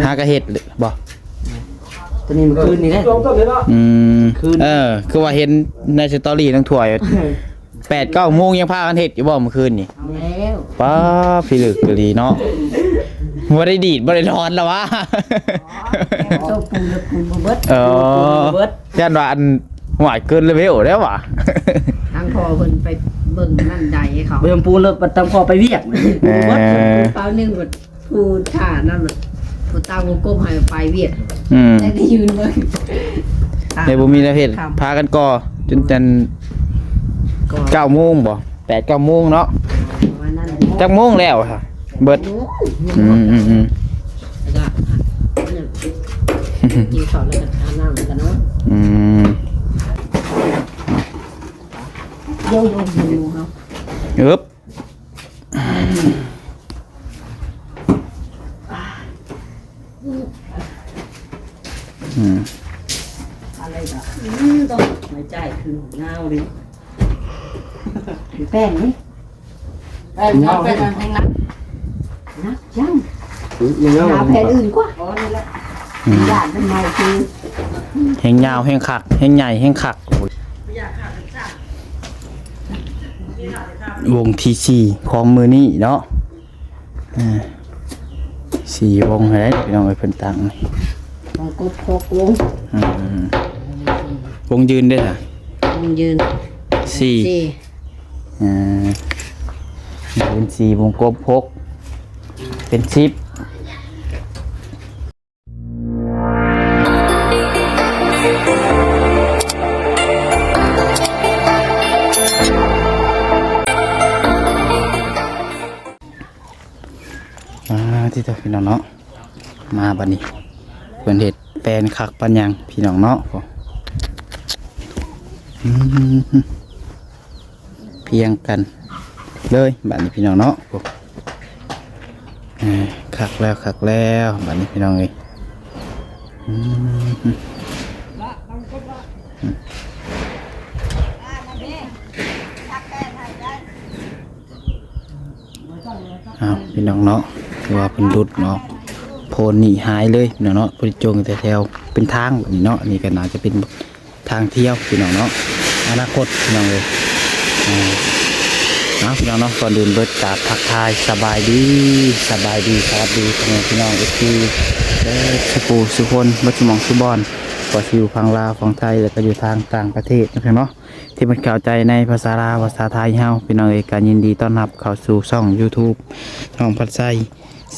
ากระเฮ็ดบ่ตัวนี้มันคืนนี่แหละคือว่าเห็นในสตอรี่ทั้งถ้วย8-9 โมงยังพากันเฮ็ดอยู่บ่เมื่อคืนนี่แล้วป้าพี่ลึกกะลีเนาะบ่ได้ดีดบ่ได้นอนแล้ววะโซปูนปูนบ่เบิดย่านว่าอันหวายเกินเลเวลแล้วว่ะทางพ่อเพิ่นไปเบิ่งนั่นใดให้เขาเบิ่งปูนแล้วตามพ่อไปเวียกบ่เบิดเปล่านึงบ่ผู้ท่านั่นผู้ตาวงกลมให้ไปเวียกแต่ได้ยืนเบิ่งในบ่มีประเภทพากันก่อจน9 โมงบ่ 8-9 โมงเนาะจักโมงแล้วค่ะเบิดแล้วก็กินข้าวแล้วก็อาบน้ำแล้วก็นอนโยโย่เฮาอึบอะไรก็ต้องไม่ใจคือเงาดิแป้งนี่แป้งแห้งนักยังหาแผ่นอื่นกว่าอ๋อนี่แหละญาติเป็นไงคือแห้งยาวแห้งคักแห้งใหญ่แห้งคักวงที่4ของมือนี้เนาะ4 วงให้พี่น้องเอ้ยเพิ่นตั้งวงกบ6 วงวงยืนได้ค่ะวงยืน4เป็น4วงกบ6เป็น10ที่ตัวพี่น้องเนาะมาบัดนี้เพิ่นเฮ็ดแปลนคักปัญญังพี่น้องเนาะเพียงกันเลยบัดนี้พี่น้องเนาะคักแล้วบัดนี้พี่น้องเอ้ยพี่น้องเนาะว่าเป็นดุดเนาะโพนนี่หายเลยพี่น้องเนาะพอดีจงแต่แถวเป็นทางแบบนี้เนาะนี่ก็น่าจะเป็นทางเที่ยวพี่น้องเนาะอนาคตพี่น้องเลยพี่น้องเนาะก่อนเดินเบิดกราบทักทายสบายดีสวัสดีพี่น้องเอฟซีสุปูสุคนบัชมองสุบอนก็อยู่ฝั่งลาวฝั่งไทยแล้วก็อยู่ทางต่างประเทศนะพี่น้องเนาะที่มันเข้าใจในภาษาลาวภาษาไทยเฮาพี่น้องเอกการยินดีต้อนรับเข้าสู่ช่อง YouTube ช่องพัดไซ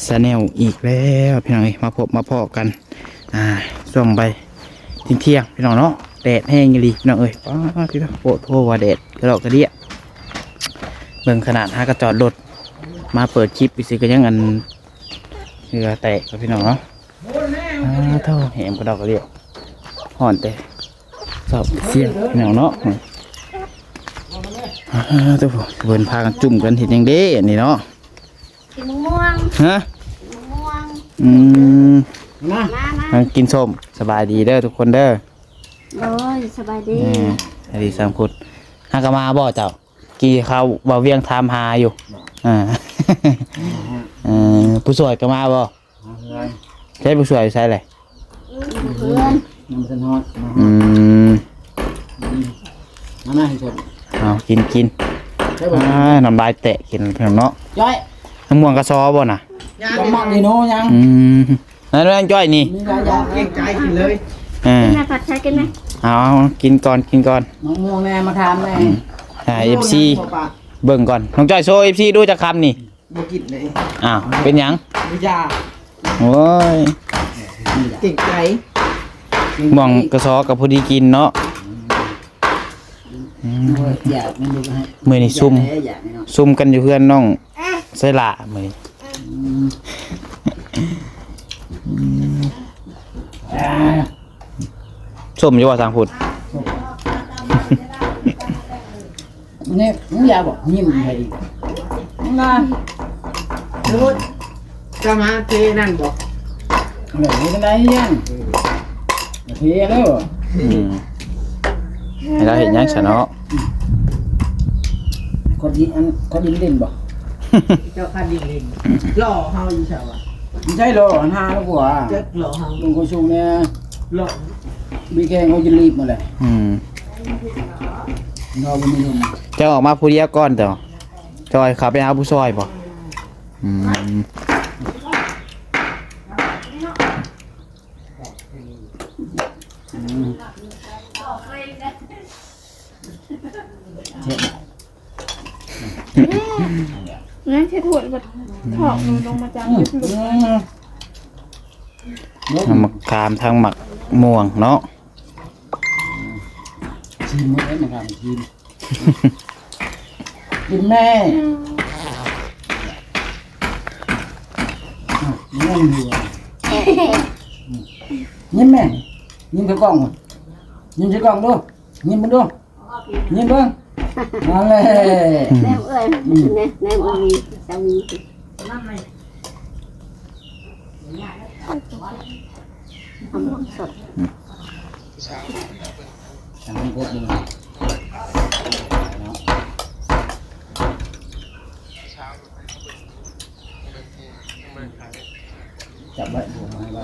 ชาแนลอีกแล้วพี่น้องเอกมาพบมาพอกันช่วงไปเที่ยงพี่น้องเนาะแดดแห้งอยู่ดีพี่น้องเอ้ยพี่น้องโปรดโทษว่าแดดกระดอกกระเดี่ยเบิ่งขนาดหากระจอดรถมาเปิดคลิปไปสิก็ยังอันเหงื่อแตกกับพี่น้องเนาะเท่าแหมกระดอกกระเดี่ยห่อนแต่สอบเสียงพี่น้องเนาะตัวเบิ่นพากันจุ่มกันเห็นยังเด้นี่เนาะกินม่วงฮะมากินส้มสบายดีเด้อทุกคนเด้อโอ้ยสบายดีดีสังคุดฮากามาบ่เจ้ากี่เขาบ่เวียงทามหาอยู่ผู้สวยก็มาบ่ใช่ผู้สวยใช่เลยเพื่อนน้ำสันฮอดมาให้ชมเอากินน้ำลายแตะกินเพิ่มเนาะจ้อยน้ำม่วงกระซอบ่น่ะยังมักนี่โน้ยังนั่นเรื่องจ้อยนี่เก่งใจกินเลยกินไหมผัดใช้กินไหมเอากินก่อนน้องม่วงแม่มาทำแม่FC เบิ่งก่อนน้องจ้อยโชว์ FC ดูจะคำนี่บ่กินเลยเป็นหยังบ่ยาโอ้ยเก่งใจม่วงกระซอกับพอดีกินเนาะมือนี่ซุ่มกันอยู่เพื่อนน้องใส่ละมือส้มอยู่ว่าทางพุทธนี่มึงอย่าบอกยิ้มให้ดิน่าดูจะมาเทนั่นบอกเหนื่อยจะได้ยังเทแล้วให้เราเห็นยังฉันเนาะคนยิงเล่นบอกเจ้าคันยิงเล่นหล่อเฮาอยู่เฉา ไม่ใช่หรอกอันห้าแล้วกว่า เจ็ดหล่อหาง ลุงก็ชูเนี่ย หล่อ มีแกงเขาจะรีบมาเลย เราไม่มีนม จะออกมาผู้เดียวก่อนเด้อจอยขับไปหาผู้ซอยบ่นั่นใช่ถั่วแบบถอกหนูลงมาจากยุบลุก ทางหมักขามทางหมักม่วงเนาะ ชิมมั้ยนะครับชิมกินแม่นั่งอยู่ยิ้มแม่ยิ้มใส่กล้องยิ้มใส่กล้องดูยิ้มมันดูยิ้มเบิ่งมาเลย แนมเอ้ยแนมมีสามีทำหมกสด ทางกดดูจับไว้หัวไม้ไว้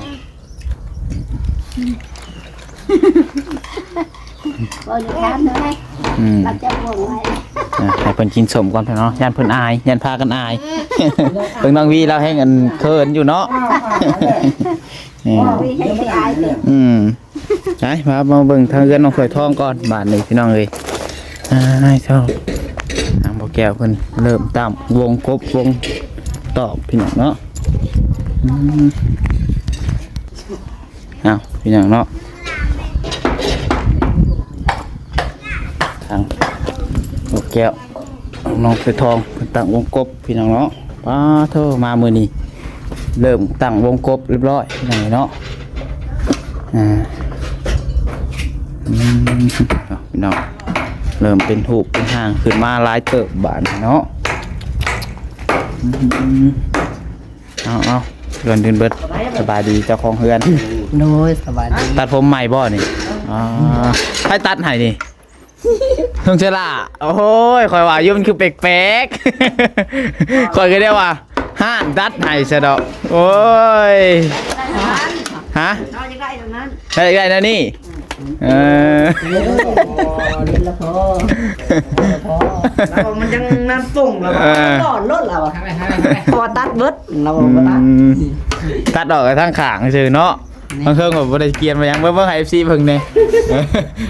บริการเลยรับจะบ่งไว้ ให้เพิ่นกินสมก่อนเถอะเนาะยันเพิ่นอายยันพากันอายเพิ่งน้องวีเราให้กันเขินอยู่เนาะ วิให้ไปอายเด็ก ไปมาเบิ่งทางเรือนน้องสวยทองก่อนบาทนี้พี่น้องเอ้ยชอบทางบ่แก้วเพิ่นเริ่มตามวงกบวงตอกพี่น้องเนาะเอาพี่น้องเนาะทางบ่แก้วน้องสวยทองเพิ่นตั้งวงกบพี่น้องเนาะป้าโทมามื้อนี้เริ่มตั้งวงกบเรียบร้อยพี่น้องเนาะพี่น้องเริ่มเป็นหูเป็นห่างขึ้นมาหลายเติบบาทเนาะเอาเรือนเบิดสบายดีเจ้าของเฮือน โน้ยสบายดี ตัดผมใหม่บ่นี่ให้ตัดให้นี่ลุงเชล่าโอ้ยคอยว่ายุ่มันคือแปลกๆคอยก็ได้ว่าห้านตัดให้ซะดอกโอ้ยฮะ น้อยจะได้ตรงนั้น ได้นะนี่เรียนละพอเรามันยังน้ำปุ่งเราก่อนรถเราพอตัดเบิดเราตัด ตัดออกไปทางข้างซื่อเนาะบางเครื่องแบบบ่ได้เกรียนมายังเบิ่งให้ FC เพิ่งแน่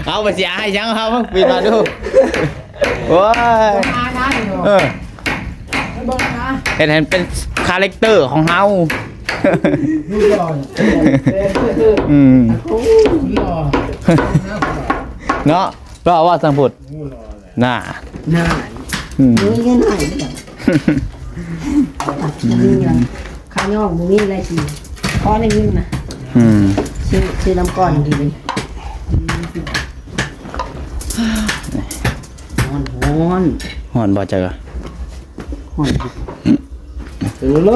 เอาไปสิให้ยังเฮาปิดมาดูโอ้ยเห็นเป็นคาแรคเตอร์ของเฮาเนาะก็ว่าสังพุทธน่า หน้ามือเงี้ยหน่อยข้าวย่องมือนี่อะไรสิพอในเงินนะซื้อน้ำก้อนดีเลยฮ้อนบ่จักอ่ะ เล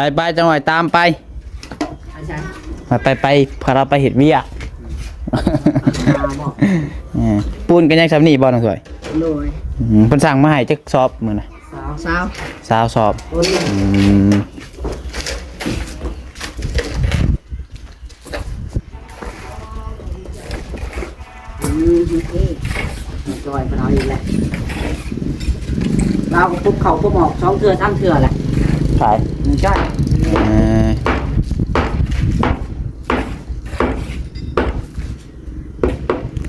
ย ไปจังหวัดตามไปไปพาเราไปเห็ดเวียปูนกันยังสำนีบ่น้องสวย โดย เพิ่นสั่งมาให้จักสอบมื้อน่ะ สาว 20สอบจอยมันเอาอีกแหละเราปุ๊บเขาปุ๊บออก2 เทื่อ 3 เทื่อแหละ ขาย ใช่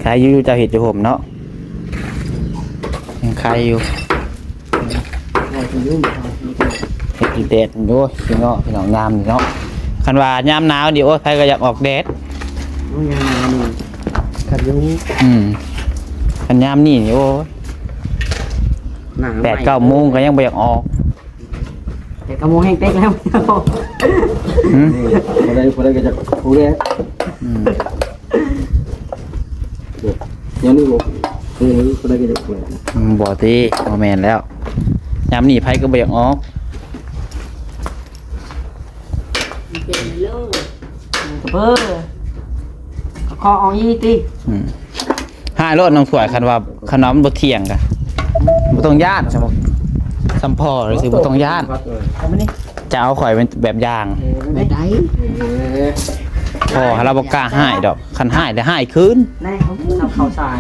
ขายอยู่จะเห็ดอยู่ผมเนาะยังขายอยู่เห็ดอยู่แดดอยู่พี่น้องพี่น้องงามอยู่เนาะคันว่ายามหนาวดิโอ้ใครก็อยากออกแดด ขัดยุง คันยามนี่นี่โอ้8-9 โมงก็ยังบ่อยากออก แต่กระโมงแห้งเต็กแล้ว พอได้ก็จะพูดเลยยังนี่บอกพอได้ก็จะพูด บ่ติบ่แม่นแล้วยามนี่ไผก็บ่อยากออก เป็นเลยกระเบ้อคอออกยี่ตี หายรถน้องถวยคันว่าขนมบ่เที่ยงกันบ่ต้องย่านสัมพอหรือสิบ่ต้องย่าน เอามานี่ จะเอาข่อยเป็นแบบอย่าง ไปได้ พอเราบ่กล้าหายดอกคันหายได้หายคืน แน่เขาทำข้าวสาร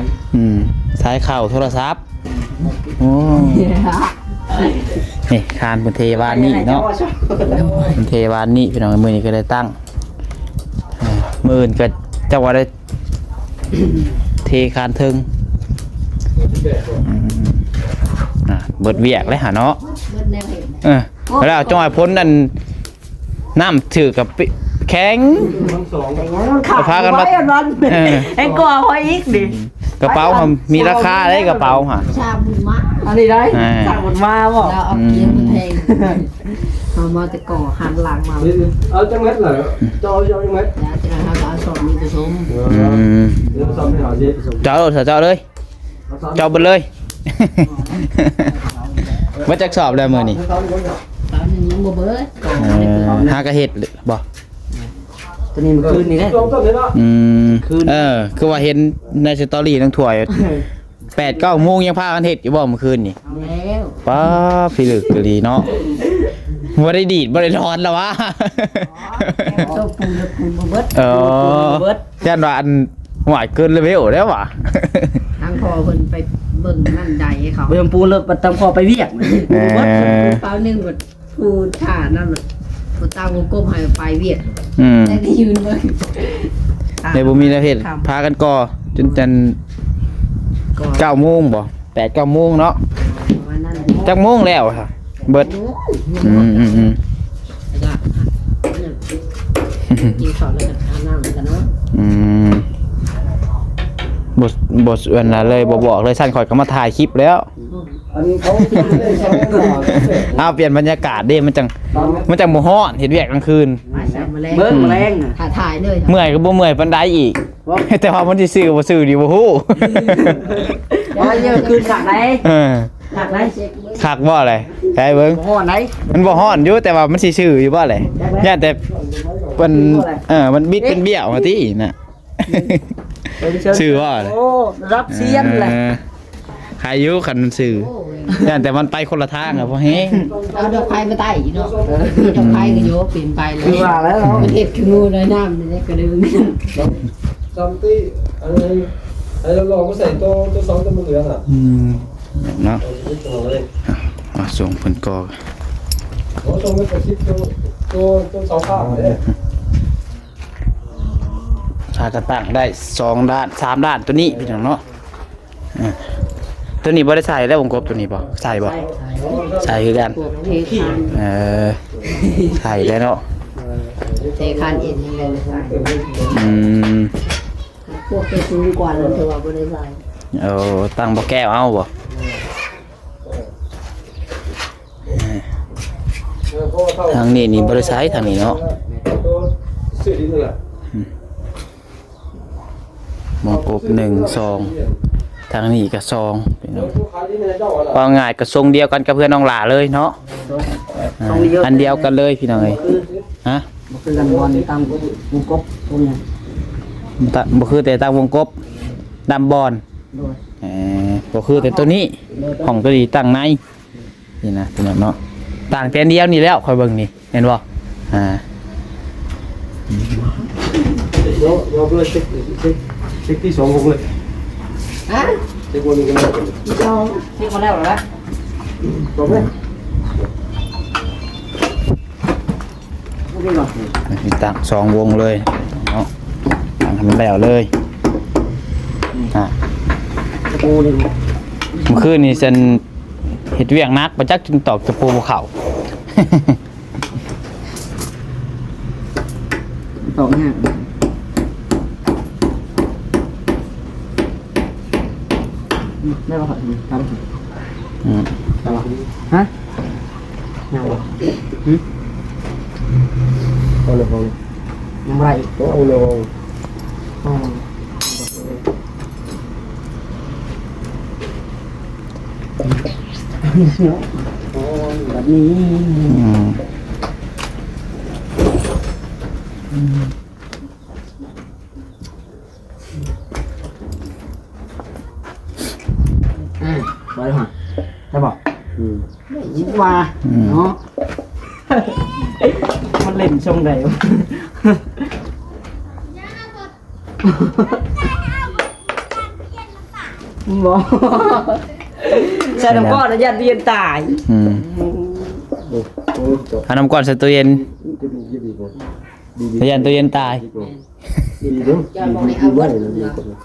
สายเข้าโทรศัพท์โอ้นี่คานเป็นเทวานี่เนาะเป็นเทวานี่พี่น้องมื้อนี้ก็ได้ตั้งมื้ออื่นก็จะว่าได้เทคานถึงเบิดเวียกเลยหาเนาะแล้วจ้อยพ้นนั่นน้ำถือกับแข็ง พากันมา ไอ้กลัวพออีกดิ กระเป๋ามีราคาได้กระเป๋าฮะ ชาบุญมาอันนี้ได้ชาบุญมาบ่เราเอาเกี๊ยวแพงเอามาแต่ก่อหันหลังมา เอาจังเม็ดเหรอโจจังเม็ด แล้วจะทำเอาสอบมีผสม เดี๋ยวซ้อมให้หน่อยสิ เจ้าเลยเจ้าเลยเจ้าไปเลยมาจักสอบแล้วมือนี่ ตอนนึงยังบ่เบิดก่อน หากระเห็ดบ่ ตัวนี้มันคืนนี่แหละ ซ้อมต้นเลยเนาะ คือว่าเห็นในสตอรี่ทั้งถ้วย8-9 โมงยังพากันเห็ดอยู่บ่เมื่อคืนนี่ เอาแล้ว ป้าพี่ลึกกะลีเนาะบ่ได้ดีดบ่ได้ร้อนแล้ววะ โชคปูนปูนบ่เบิด เบิดย่านว่าอันหวายเกินเลเวลแล้วว่ะ ทางพอเพิ่นไปเบิ่งนั่นใดให้เขาเบิ่งปูนแล้วตำพอไปเวียกเบิดเปล่านึงบ่ปูท่านั่นบ่ตามวงกลมให้ไปเวียกแต่ได้ยืนเบิ่ง ในบ่มีแล้วเฮ็ดพากันก่อจน9 โมงบ่8-9 โมงเนาะจักโมงแล้วค่ะเบิดกินข้าวแล้วก็อาบน้ำกันเนาะบทอันนั้นเลยบอกเลยสั้นข่อยก็มาถ่ายคลิปแล้ว อันนี้เขาได้ซ้อม เปลี่ยนบรรยากาศดิมันจังบ่ฮ้อนเห็นเวียกกลางคืน เบิ่งแมลงถ่ายเลย เมื่อยก็บ่เมื่อยปานใดอีกแต่ว่ามันสิซื้อบ่ซื้อดีบ่ฮู้ ว่าเยอะคือขักไหนขักไหน คักบ่อะไรใช่เบิ่ง ห่อไหน มันบ่ฮ้อนอยู่แต่ว่ามันสิซื้ออยู่บ่อะไรย่านแต่มันบิดเป็นเบี้ยวว่าติน่ะซื้อบ่อะไร โอ้รับเสียนแหละ ใครอยู่คันซื้อย่านแต่มันไปคนละทางอ่ะบ่แฮง เอาดอกไผ่มาใต้เนาะดอกไผ่ก็โยเปลี่ยนไปเลยว่าแล้วประเทศคืองูน้อยน้ำนี่ก็ดึง ซ้อมตีอะไรเราลองก็ใส่ตัวซ้อมตัวมือเหลืองอ่ะ เนาะส่งเพิ่นก่อ โอ้ตัวมือกับชิปตัวสองข้างเลย ถ้ากระตั้งได้2ด้าน3ด้านตัวนี้พี่น้องเนาะตัวนี้บ่ได้ใส่แล้ววงกบตัวนี้บ่ใส่บ่ใส่คือกัน พวกเทคาน ใส่แล้วเนาะ เทคานเอ็นนี่เลยใส่ พวกเทสูงกว่าเลยเธอว่าบ่ได้ใส่ ตั้งบ่แก้วเอาบ่ทางนี้นี่บ่ได้ใช้ทางนี้เนาะ สื่อดีเลย หมอกบ1 2ทางนี้ก็2พี่น้องว่าง่ายก็ทรงเดียวกันกับเพื่อนน้องหลาเลยเนาะอันเดียวกันเลยพี่น้องเอ้ยฮะ บ่คือกันบอลตามวงกบตรงนี้ บ่คือแต่ตั้งวงกบดำบอล โดย บ่คือแต่ตัวนี้ของตัวนี้ตั้งในนี่นะพี่น้องเนาะต่างแต่เดียวนี่แล้วค่อยเบิ่งนี่เห็นบ่ยกเลยเช็คที่สองผมเลย ฮะ เช็ควันนี้กันเลย ที่สองที่เขาแล้วเหรอวะ จบไหม บ่มีหรอก ตั้ง2 วงเลยเนาะตั้งให้มันแล้วเลยตะปูนี่ เมื่อคืนนี่ฉันเฮ็ดเวียกนักบ่จักจึงตอกตะปูบ่เข้า ตอกเนี่ยได้ป่ะครับทำได้ป่ะฮะยังบ่ เอาเลย ยังไร เอาเลย อ๋อแบบนี้ ไว้ฮะจะบอกยิ้มว่าเนาะมันเล่นช่องใดวะบอกใส่น้ำก้อนแล้วยัดเรียนตาย เอาน้ำก่อนใส่ตู้เย็นยันตู้เย็นตาย จะบอกให้เอาเบิด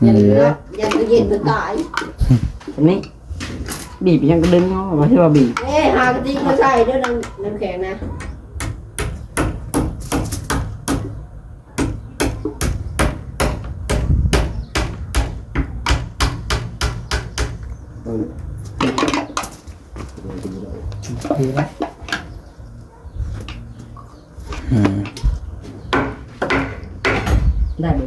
อย่าเหลืออย่าตู้เย็นมันตาย อันนี้บีบยังกระดึงเนาะมาที่ว่าบีบ หากระติกมาใส่ด้วยน้ำแข็งนะ ดีไหม ได้เลย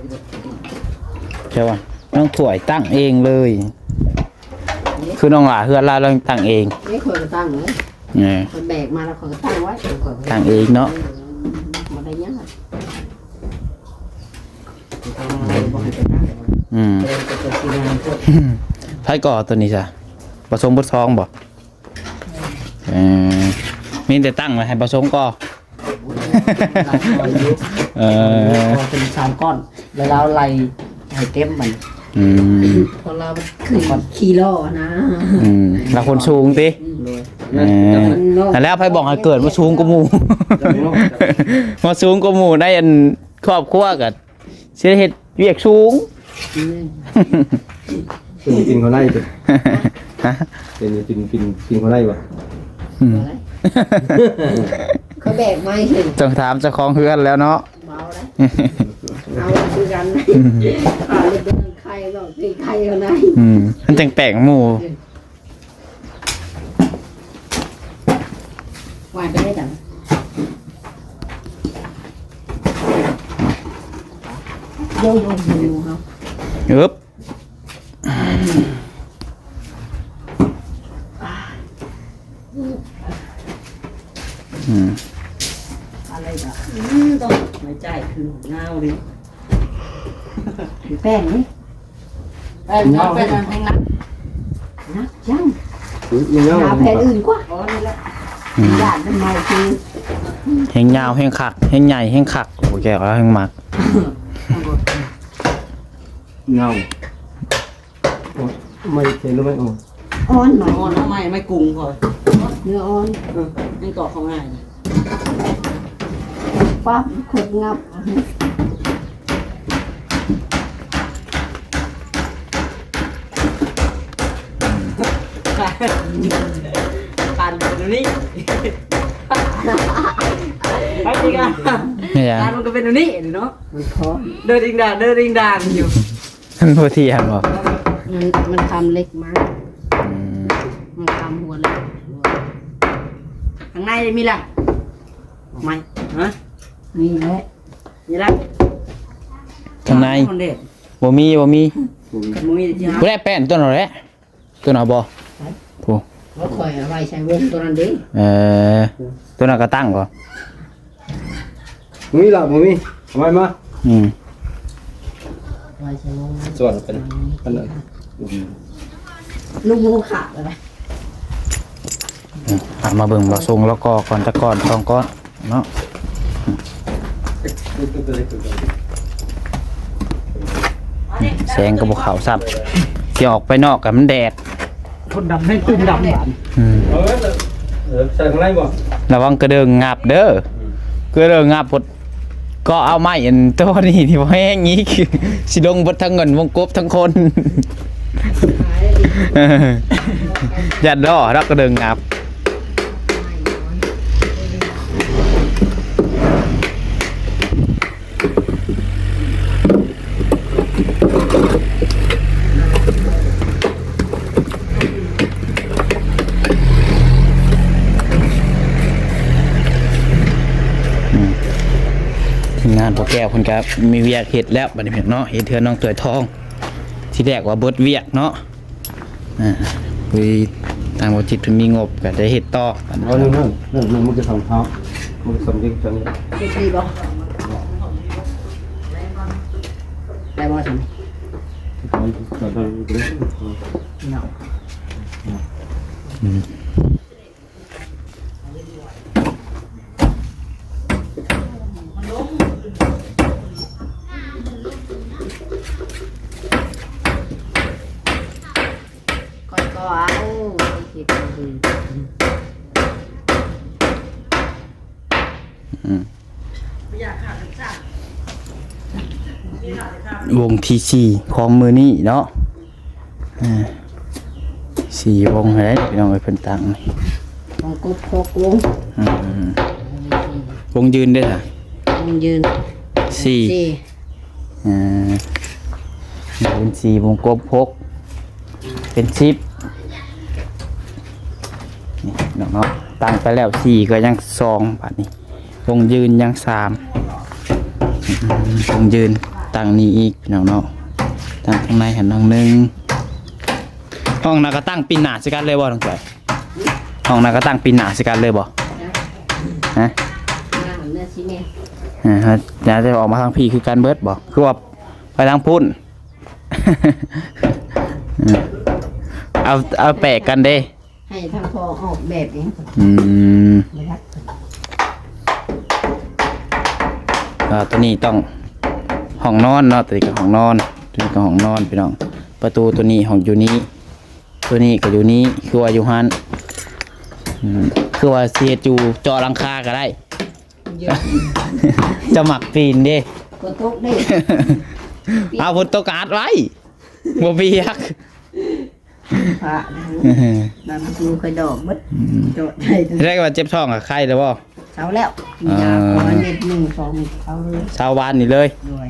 ใช่ป่ะน้องถ่วยตั้งเองเลย คือน้องหลาเฮือนลาเราตั้งเอง นี่คนก็ตั้งเลย เนี่ย คนแบกมาแล้วคนก็ตั้งไว้ ตั้งเองเนาะ มาได้ยังไง ไพ่ก่อตัวนี้จ้ะประสงค์บดซองบ่มีแต่ตั้งไว้ให้ประสงค์ก่อ เป็น3ก้อนแล้วเราไล่ให้เต็มมัน พอเราขึ้นขี่ล้อนะ เราคนสูงติแต่แล้วไพ่บอกให้เกิดมาสูงกว่าหมู่ มาสูงกว่าหมู่ได้อันครอบครัวกับเสียเหตุเวียกสูง กินเขาไล่เป็นกินเขาไล่วะ เขาแบกไม่ถึง ต้องถามเจ้าของเฮือนแล้วเนาะ เมาเลยเอาคือกันขาเลยเป็นใครหรอกตีใครกันไหน มันจังแปลกหมู่ วายไปได้ดังโยโย่ครับ อึ๊บ อะไรแบบต้องไม่ใจคือเงาดิ แป้งนี่ แป้งเงาเป็นแห้งนัก นะจัง ยังเงา หาแผ่นอื่นกว่า อ๋อนี่แหละ ญาติเป็นไงคือ แห้งยาวแห้งขักแห้งใหญ่แห้งขักโอ้แกก็แห้งมัก เงาไม่เห็นรู้ไหมอ๋อ อ่อนหน่อย อ่อนแล้วไม่กุ้งพอ เนื้ออ่อน ยังต่อเขาง่าย ปั๊บขดงับ การเป็นนี้ไปจริงอ่ะ เนี่ย การมันก็เป็นนี้เนาะ มันพอ เดินดิงดางอยู่ มันพอเทียมบ่ มันคำเล็กมากมันคำหัวเล็ก ข้างในมีละไม่ฮะ นี่แหละ มีละ ข้างใน คนเด็ด บ่มี กับมุ้ยที่ บ่ได้แป้นตัวนั้นแหละตัวนั้นบ่ผู้ ว่าคอยเอาไว้ใช้วงตัวนั้นดิ ตัวนั้นก็ตั้งบ่ มึงมีหลับมึงมีทำไมมา ไว้ใช้วง ส่วนเป็นอันนั้น ลูกมูขาดอะไร มาเบิ่งบ่ทรงแล้วก็ก่อนตะก่อนต้องก่อนเนาะแสงก็บ่เข้าซับสิออกไปนอกก็มันแดด คนดำให้ตุ้มดำหวาน ใส่ข้างในบ่ ระวังกระเดิงงับเด้อกระเดิงงับพดก็เอาไม้อันตัวนี้ที่บ่แห้งงี้คือสิลงเบดทั้งเงินวงกบทั้งคน ยัดดอรักกระเดิงงับงานพวกแก้วคนครับมีเวียกเห็ดแล้วบัดนี้เนาะเห็ดเทือนน้องตัวทองที่แรกว่าเบิดเวียกเนาะคุยทางบจิตมันมีงบก็ได้เห็ดต่อ เอาเรื่องมึงจะทำเท้ามึงสำเร็จจัง ดีบ่ได้บ่ทำ ตอนนี้ เนาะ ก่อนก็เอาคิดดู วงที่สี่ของมือนี้เนาะสี่วงอะไรพี่น้องไปเพิ่นตังนี่ ของกุ๊กโคกวง วงยืนด้วยค่ะ วงยืน สี่ สี่ เป็นสี่วงกบพกเป็น10นี่เนาะตั้งไปแล้วสี่ก็ยัง2บาทนี้วงยืนยัง3วงยืนตั้งนี้อีกพี่น้องเนาะตั้งข้างในหันน้องนึงห้องน่ะก็ตั้งปีนหน้าสิกันเลยบ่น้องจ้อยห้องน่ะก็ตั้งปีนหน้าสิกันเลยบ่ฮะ งานเนื้อชิ้นเนี่ย ฮะอยากจะออกมาทางพี่คือการเบิดบ่คือว่าไปทางพุ่น เอาแปลกกันเด้ ให้ทางพอออกแบบเอง นะครับ ตัวนี้ต้องห้องนอนเนาะตัวนี้ก็ห้องนอนตัวนี้ก็ห้องนอนพี่น้องประตูตัวนี้ห้องอยู่นี้ตัวนี้ก็อยู่นี้คือว่าอยู่หันคือว่าเสียจูจอหลังคาก็ได้ เยอะ จะหมักปีนเด้ กดทุกได้ เอาฝนตกอัดไว้บ่เปียก พระน้ำจูเคยดอกมดโจทย์ได้ทั้ง ได้ว่าเจ็บท้องกับไข้แล้วบ่ เช้าแล้วกินยาก่อนเม็ด1 2เช้าเลย เช้าวานนี่เลย ด้วย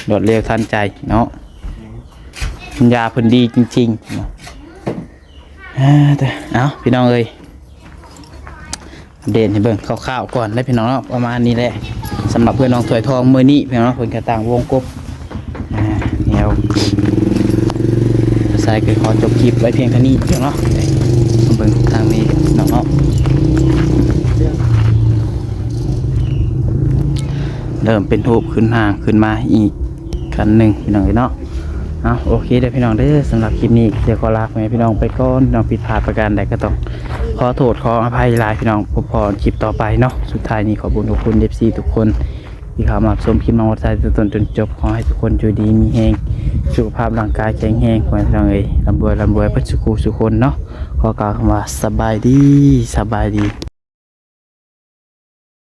โดดเร็วทันใจเนาะยาเพิ่นดีจริงๆเนาะเอาพี่น้องเอ้ยอัปเดตให้เบิ่งคร่าวๆก่อนได้พี่น้องเนาะประมาณนี้แหละสำหรับเพื่อนน้องถวยทองมื้อนี้พี่น้องเพิ่นกระต่างวงกบแนวใส่ก็ขอจบคลิปไว้เพียงเท่านี้พี่น้องเนาะมาเบิ่งทางนี้น้องเนาะเริ่มเป็นรูปขึ้นห่างขึ้นมาอีกคันหนึ่งพี่น้องเนาะโอเคเด้อพี่น้องเด้อสำหรับคลิปนี้เดี๋ยวขอลาไปพี่น้องไปก่อนน้องผิดพลาดประการใดก็ต้องขอโทษขออภัยหลายพี่น้องพอคลิปต่อไปเนาะสุดท้ายนี้ขอบคุณFC ทุกคนที่เข้ามาชมคลิปน้องวัดใจจนจบขอให้ทุกคนอยู่ดีมีแรงสุขภาพร่างกายแข็งแรงขอให้พี่น้องเอ้ยร่ำรวยเพื่อสุขคนเนาะขอกล่าวคำว่าสบายดี